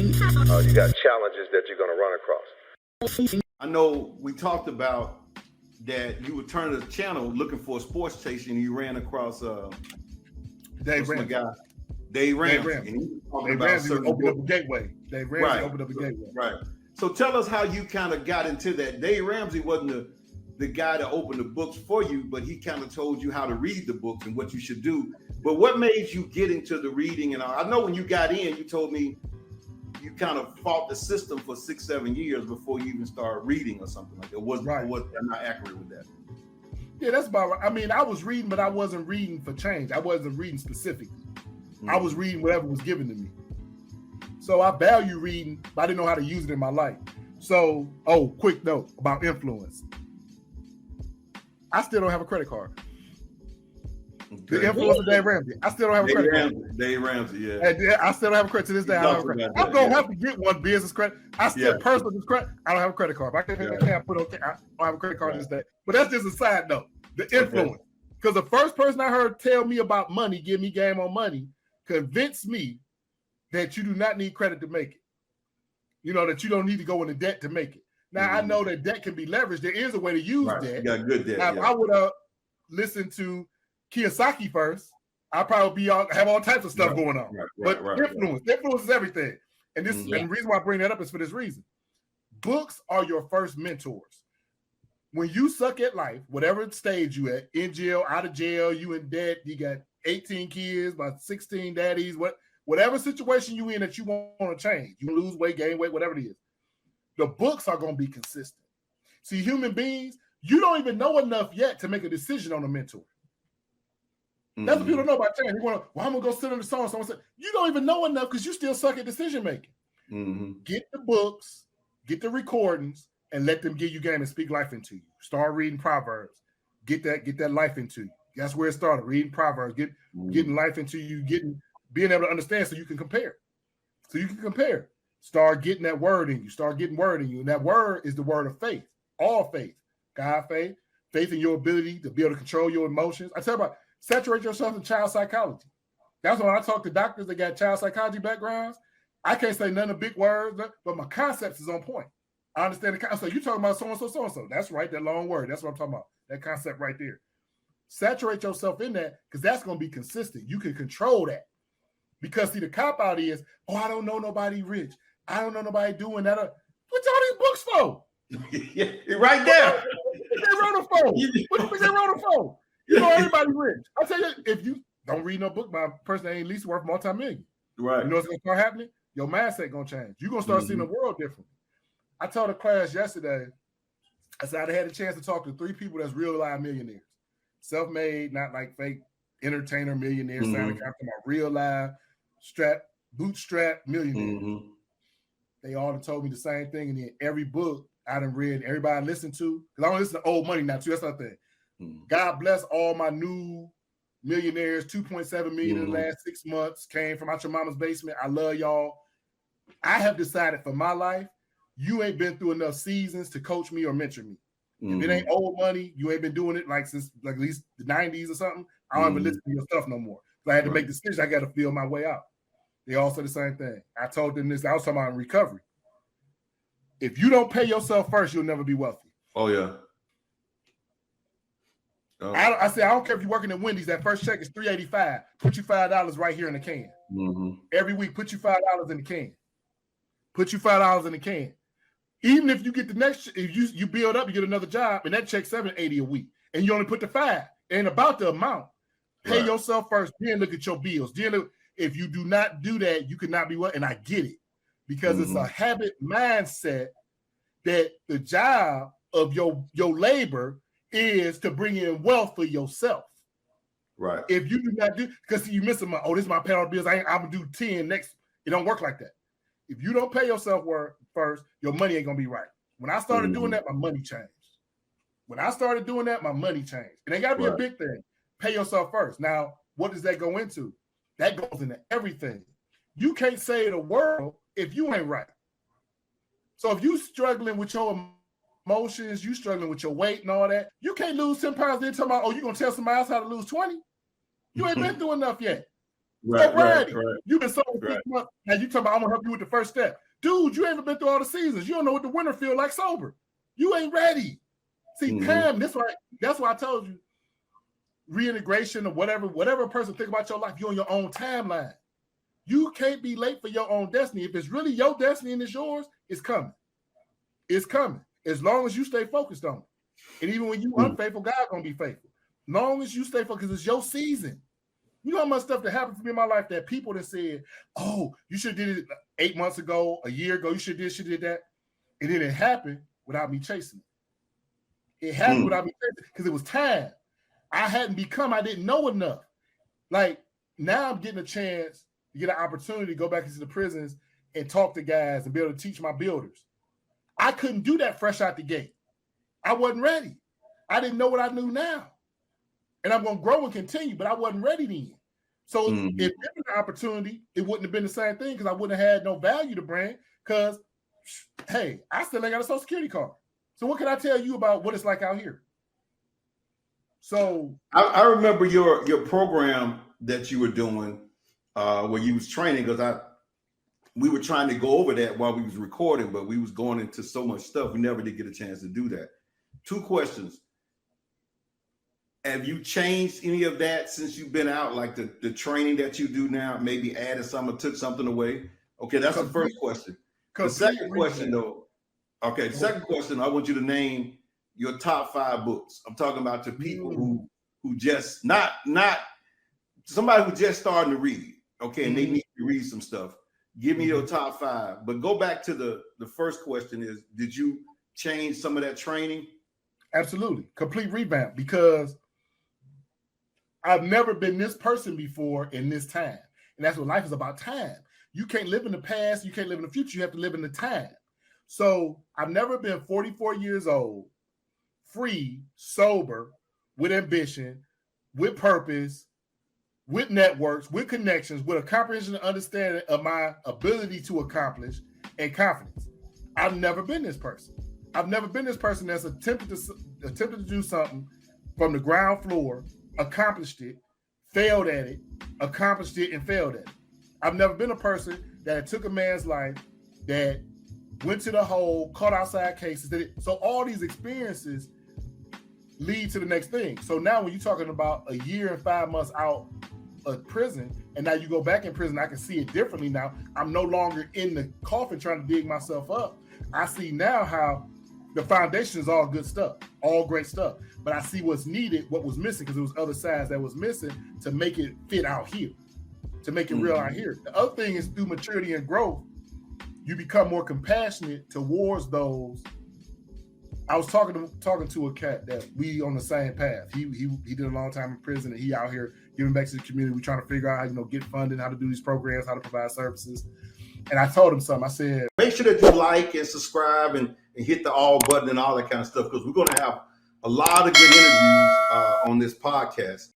You got challenges that you're going to run across. I know we talked about that you were turning the channel looking for a sports station and you ran across Dave Ramsey. Dave Ramsey. And he was talking Dave about Ramsey opened up a gateway. Dave Ramsey right. opened up a gateway. Right. So tell us how you kind of got into that. Dave Ramsey wasn't the guy that opened the books for you, but he kind of told you how to read the books and what you should do. But what made you get into the reading? And I know when you got in, you told me you kind of fought the system for 6-7 years before you even started reading or something like that. I'm not accurate with that. Yeah, that's about right. I mean, I was reading, but I wasn't reading for change. I wasn't reading specifically. I was reading whatever was given to me. So I value reading, but I didn't know how to use it in my life. So, quick note about influence. I still don't have a credit card. The influence of Dave Ramsey. I still don't have a credit card. Dave Ramsey, yeah. And I still don't have a credit to this day. I don't have a credit. I'm gonna have to get one business credit. I still personal credit. I don't have a credit card. I don't have a credit card to this day. But that's just a side note. The influence. Because the first person I heard tell me about money, give me game on money, convinced me that you do not need credit to make it. You know, that you don't need to go into debt to make it. Now, I know that debt can be leveraged. There is a way to use debt. You got good debt. Now, if I would have listened to Kiyosaki first, I'd probably have all types of stuff going on. Influence is everything. And this and the reason why I bring that up is for this reason. Books are your first mentors. When you suck at life, whatever stage you at, in jail, out of jail, you in debt, you got 18 kids, about 16 daddies, whatever situation you in that you want to change, you lose weight, gain weight, whatever it is, the books are going to be consistent. See, human beings, you don't even know enough yet to make a decision on a mentor. That's what people don't know about change. They want to, I'm going to go sit on the song. Someone said, you don't even know enough because you still suck at decision making. Get the books, get the recordings, and let them give you game and speak life into you. Start reading Proverbs. Get that life into you. That's where it started. Reading Proverbs, getting life into you, being able to understand so you can compare. Start getting that word in you. Start getting word in you. And that word is the word of faith. All faith. God faith. Faith in your ability to be able to control your emotions. I tell you about saturate yourself in child psychology. That's when I talk to doctors that got child psychology backgrounds. I can't say none of big words, but my concepts is on point. I understand the concept. So you're talking about so-and-so, so-and-so. That's right, that long word. That's what I'm talking about. That concept right there. Saturate yourself in that because that's going to be consistent. You can control that. Because, see, the cop-out is, I don't know nobody rich. I don't know nobody doing that. What's all these books for? You're right there. What they wrote for? What they wrote for? You know everybody rich. I tell you, if you don't read no book by a person that ain't at least worth multi-million, right? You know what's going to start happening? Your mindset going to change. You're going to start seeing the world different. I told a class yesterday, I said I had a chance to talk to 3 people that's real live millionaires. Self-made, not like fake entertainer millionaires, sounding about real live, bootstrap millionaires. They all told me the same thing. And then every book I done read, everybody I listened to, because I don't listen to old money now too. That's another thing. God bless all my new millionaires. 2.7 million in the last 6 months came from out your mama's basement. I love y'all. I have decided for my life, you ain't been through enough seasons to coach me or mentor me. If it ain't old money, you ain't been doing it like since like at least the 90s or something. I don't even listen to your stuff no more. So I had to make decisions. I got to feel my way out. They all said the same thing. I told them this. I was talking about recovery. If you don't pay yourself first, you'll never be wealthy. Oh, yeah. I said, I don't care if you're working at Wendy's. That first check is $3.85. Put you $5 right here in the can. Every week, put you $5 in the can. Put you $5 in the can. Even if you get the next, if you build up, you get another job, and that check's $7.80 a week, and you only put the $5. It ain't about the amount. Pay yourself first, then look at your bills. If you do not do that, you cannot be well. And I get it because it's a habit mindset that the job of your labor is to bring in wealth for yourself. Right. If you do not do, because you miss them, this is my pay bills. I'm gonna do 10 next. It don't work like that. If you don't pay yourself first, your money ain't gonna be right. When I started doing that, my money changed. It ain't gotta be a big thing. Pay yourself first. Now, what does that go into? That goes into everything. You can't save the world if you ain't right. So if you struggling with your emotions, you struggling with your weight and all that, you can't lose 10 pounds. Then talking about, you're gonna tell somebody else how to lose 20. You ain't been through enough yet. Right. You've been sober 6 months. Now you talking about I'm gonna help you with the first step. Dude, you ain't been through all the seasons. You don't know what the winter feel like sober. You ain't ready. See, time, that's why I told you reintegration or whatever a person think about your life, you're on your own timeline. You can't be late for your own destiny. If it's really your destiny and it's yours, it's coming. It's coming. As long as you stay focused on it. And even when you unfaithful, God's gonna be faithful. As long as you stay focused, it's your season. You know how much stuff that happened to me in my life that people that said, oh, you should have did it 8 months ago, a year ago, you should did that. And then it happened without me chasing it. It happened without me chasing it because it was time. I didn't know enough. Like now I'm getting a chance to get an opportunity to go back into the prisons and talk to guys and be able to teach my builders. I couldn't do that fresh out the gate. I wasn't ready. I didn't know what I knew now. And I'm going to grow and continue, but I wasn't ready then. So if given the opportunity, it wouldn't have been the same thing because I wouldn't have had no value to bring because, hey, I still ain't got a Social Security card. So what can I tell you about what it's like out here? So I remember your program that you were doing where you was training because we were trying to go over that while we was recording, but we was going into so much stuff. We never did get a chance to do that. 2 questions. Have you changed any of that since you've been out? Like the training that you do now, maybe added something, took something away? Okay, that's the first question. The second question, though. Okay, the second question, I want you to name your top 5 books. I'm talking about to people who just not somebody who just starting to read. Okay, and they need to read some stuff. Give me your top 5. But go back to the first question is, did you change some of that training? Absolutely. Complete revamp because I've never been this person before in this time. And that's what life is about, time. You can't live in the past. You can't live in the future. You have to live in the time. So I've never been 44 years old, free, sober, with ambition, with purpose, with networks, with connections, with a comprehension and understanding of my ability to accomplish and confidence. I've never been this person. I've never been this person that's attempted to do something from the ground floor, accomplished it, failed at it, accomplished it, and failed at it. I've never been a person that took a man's life, that went to the hole, caught outside cases. So all these experiences lead to the next thing. So now when you're talking about a year and 5 months out of prison, and now you go back in prison, I can see it differently now. I'm no longer in the coffin trying to dig myself up. I see now how the foundation is all good stuff, all great stuff. But I see what's needed, what was missing, because there was other sides that was missing to make it fit out here, to make it real out here. The other thing is through maturity and growth, you become more compassionate towards those. I was talking to a cat that we on the same path. He did a long time in prison, and he out here giving back to the community. We're trying to figure out how get funding, how to do these programs, how to provide services. And I told him something. I said, make sure that you like and subscribe and hit the all button and all that kind of stuff, because we're going to have a lot of good interviews on this podcast.